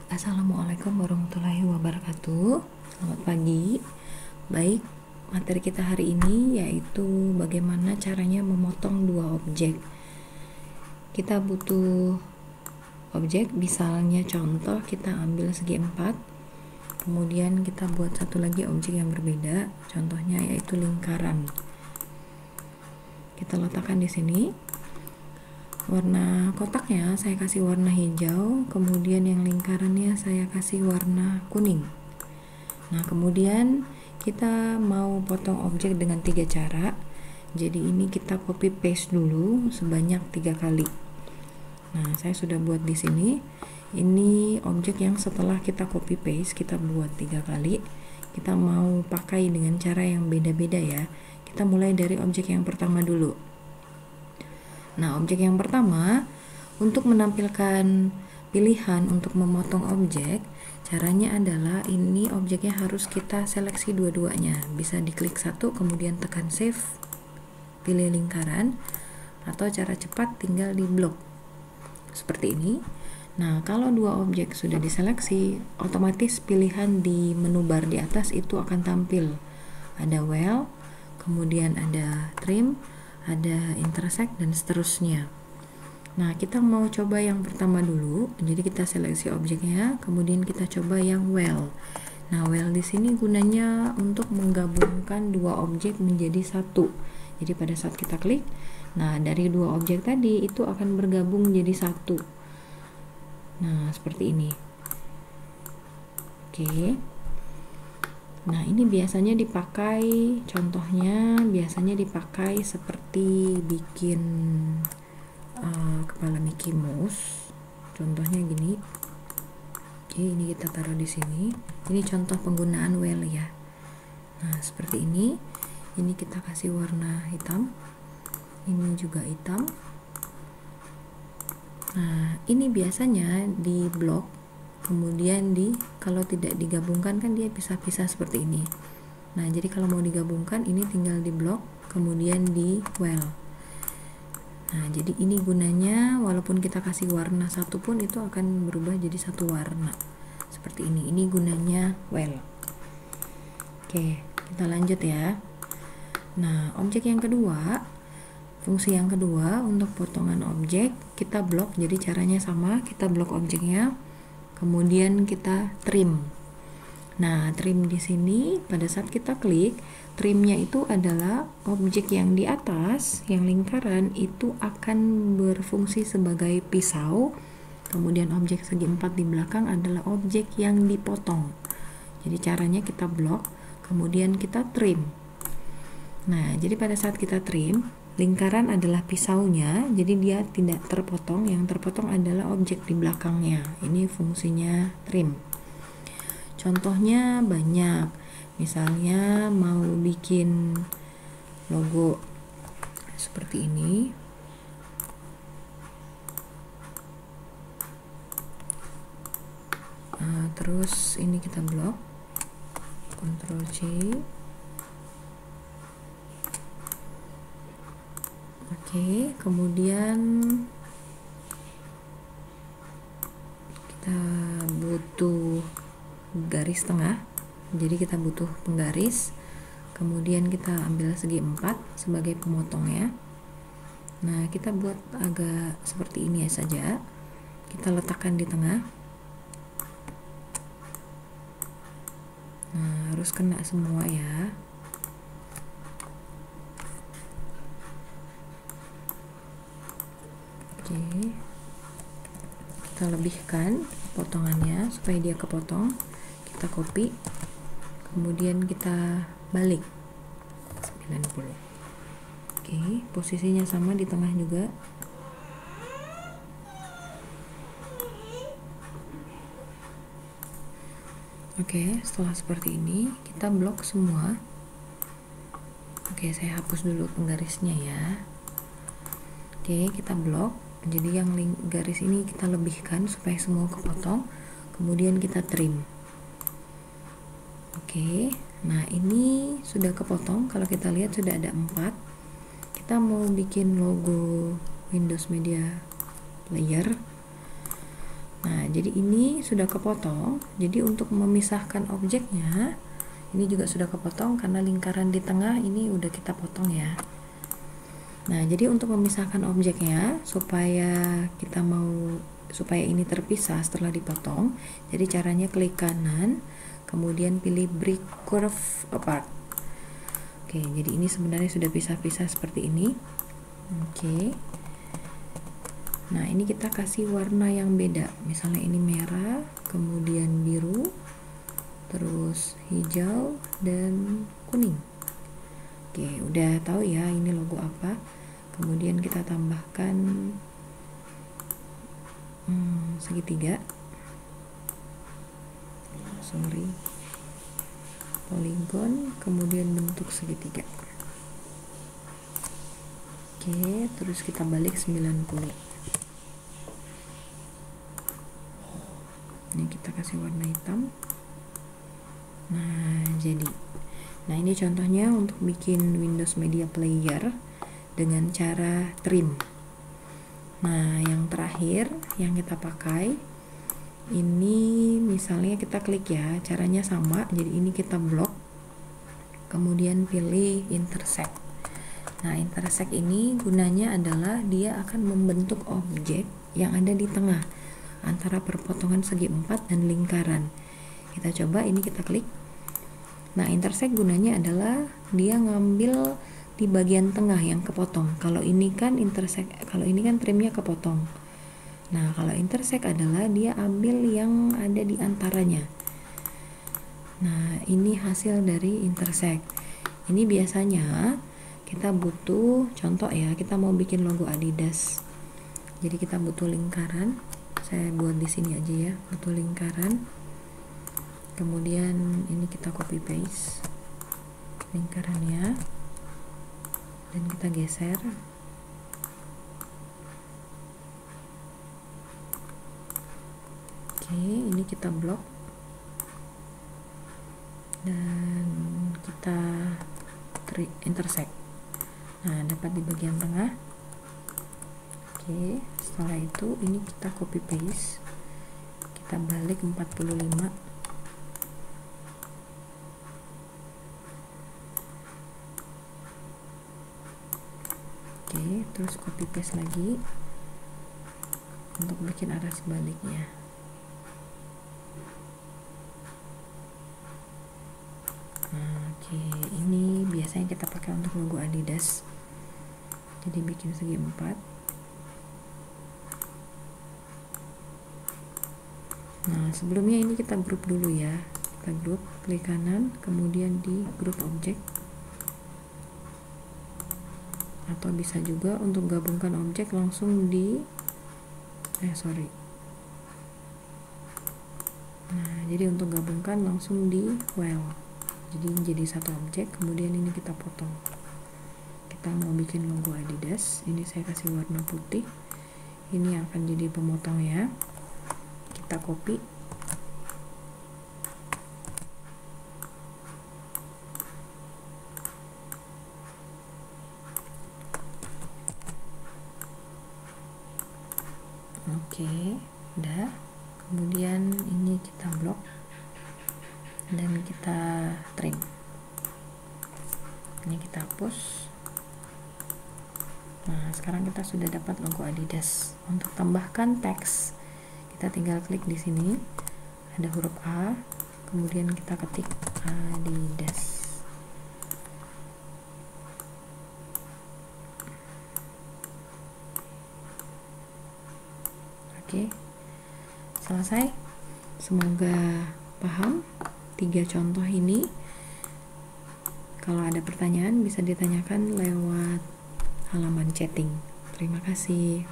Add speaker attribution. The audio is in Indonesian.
Speaker 1: Assalamualaikum warahmatullahi wabarakatuh. Selamat pagi. Baik, materi kita hari ini yaitu bagaimana caranya memotong dua objek. Kita butuh objek, misalnya contoh kita ambil segi 4, kemudian kita buat satu lagi objek yang berbeda, contohnya yaitu lingkaran. Kita letakkan di sini. Warna kotaknya saya kasih warna hijau, kemudian yang lingkarannya saya kasih warna kuning. Nah, kemudian kita mau potong objek dengan 3 cara. Jadi ini kita copy paste dulu sebanyak 3 kali. Nah, saya sudah buat di sini. Ini objek yang setelah kita copy paste kita buat 3 kali. Kita mau pakai dengan cara yang beda-beda ya. Kita mulai dari objek yang pertama dulu. Nah, objek yang pertama, untuk menampilkan pilihan untuk memotong objek, caranya adalah ini objeknya harus kita seleksi dua-duanya. Bisa diklik satu, kemudian tekan save, pilih lingkaran, atau cara cepat tinggal di blok. Seperti ini. Nah, kalau dua objek sudah diseleksi, otomatis pilihan di menu bar di atas itu akan tampil. Ada well, kemudian ada trim, ada intersect, dan seterusnya. Nah, kita mau coba yang pertama dulu. Jadi kita seleksi objeknya, kemudian kita coba yang well. Nah, well di sini gunanya untuk menggabungkan dua objek menjadi satu. Jadi pada saat kita klik, nah dari dua objek tadi itu akan bergabung jadi satu. Nah, seperti ini. Oke. Nah, ini biasanya dipakai, contohnya biasanya dipakai seperti bikin kepala Mickey Mouse. Contohnya gini. Oke, ini kita taruh di sini. Ini contoh penggunaan well ya. Nah, seperti ini. Ini kita kasih warna hitam. Ini juga hitam. Nah, ini biasanya di blok. Kemudian kalau tidak digabungkan kan dia pisah-pisah seperti ini. Nah, jadi kalau mau digabungkan ini tinggal di blok, kemudian di well. Nah, jadi ini gunanya walaupun kita kasih warna satu pun itu akan berubah jadi satu warna. Seperti ini. Ini gunanya well. Oke, kita lanjut ya. Nah, objek yang kedua, fungsi yang kedua untuk potongan objek, kita blok. Jadi caranya sama, kita blok objeknya. Kemudian kita trim. Nah, trim di sini pada saat kita klik, trimnya itu adalah objek yang di atas, yang lingkaran itu akan berfungsi sebagai pisau. Kemudian objek segi 4 di belakang adalah objek yang dipotong. Jadi caranya kita blok, kemudian kita trim. Nah, jadi pada saat kita trim, lingkaran adalah pisaunya, jadi dia tidak terpotong. Yang terpotong adalah objek di belakangnya. Ini fungsinya trim. Contohnya banyak. Misalnya mau bikin logo seperti ini. Terus ini kita blok. Ctrl C. Oke, kemudian kita butuh garis tengah. Jadi kita butuh penggaris. Kemudian kita ambil segi 4 sebagai pemotongnya. Nah, kita buat agak seperti ini saja. Kita letakkan di tengah. Nah, harus kena semua ya. Oke, kita lebihkan potongannya supaya dia kepotong. Kita copy, kemudian kita balik 90. Oke, posisinya sama di tengah juga. Oke, setelah seperti ini kita blok semua. Oke, saya hapus dulu penggarisnya ya. Oke, kita blok. Jadi yang garis ini kita lebihkan supaya semua kepotong. Kemudian kita trim. Oke, nah ini sudah kepotong. Kalau kita lihat sudah ada 4. Kita mau bikin logo Windows Media Player. Nah, jadi ini sudah kepotong. Jadi untuk memisahkan objeknya, ini juga sudah kepotong karena lingkaran di tengah ini udah kita potong ya. Nah, jadi untuk memisahkan objeknya supaya ini terpisah setelah dipotong, jadi caranya klik kanan, kemudian pilih break curve apart. Oke, jadi ini sebenarnya sudah pisah-pisah seperti ini. Oke. Nah, ini kita kasih warna yang beda. Misalnya ini merah, kemudian biru, terus hijau dan kuning. Oke, udah tahu ya ini logo apa. Kemudian kita tambahkan segitiga. Poligon, kemudian bentuk segitiga. Oke, terus kita balik 90. Ini kita kasih warna hitam. Nah, jadi ini contohnya untuk bikin Windows Media Player dengan cara trim. Nah, yang terakhir yang kita pakai ini, misalnya kita klik ya, caranya sama. Jadi ini kita blok, kemudian pilih intersect. Nah, intersect ini gunanya adalah dia akan membentuk objek yang ada di tengah antara perpotongan segi 4 dan lingkaran. Kita coba, ini kita klik. Nah, intersect gunanya adalah dia ngambil di bagian tengah yang kepotong. Kalau ini kan trimnya kepotong. Nah, kalau intersect adalah dia ambil yang ada di antaranya. Nah, ini hasil dari intersect. Ini biasanya kita butuh contoh ya, kita mau bikin logo Adidas. Jadi kita butuh lingkaran. Saya buat di sini aja ya, butuh lingkaran. Kemudian ini kita copy paste lingkarannya dan kita geser. Oke, ini kita blok dan kita intersect. Nah, dapat di bagian tengah. Oke, setelah itu ini kita copy paste, kita balik 45. Oke, terus copy paste lagi untuk bikin arah sebaliknya. Oke, ini biasanya kita pakai untuk logo Adidas. Jadi bikin segi 4. Nah, sebelumnya ini kita grup dulu ya. Kita grup, klik kanan, kemudian di grup objek. Atau bisa juga untuk gabungkan objek langsung di Nah, jadi untuk gabungkan langsung di file. Jadi satu objek, kemudian ini kita potong. Kita mau bikin logo Adidas, ini saya kasih warna putih. Ini akan jadi pemotong ya. Kita copy. Oke, udah. Kemudian ini kita blok dan kita trim. Ini kita hapus. Nah, sekarang kita sudah dapat logo Adidas. Untuk tambahkan teks, kita tinggal klik di sini, ada huruf A, kemudian kita ketik Adidas. Oke, selesai. Semoga paham 3 contoh ini. Kalau ada pertanyaan bisa ditanyakan lewat halaman chatting. Terima kasih.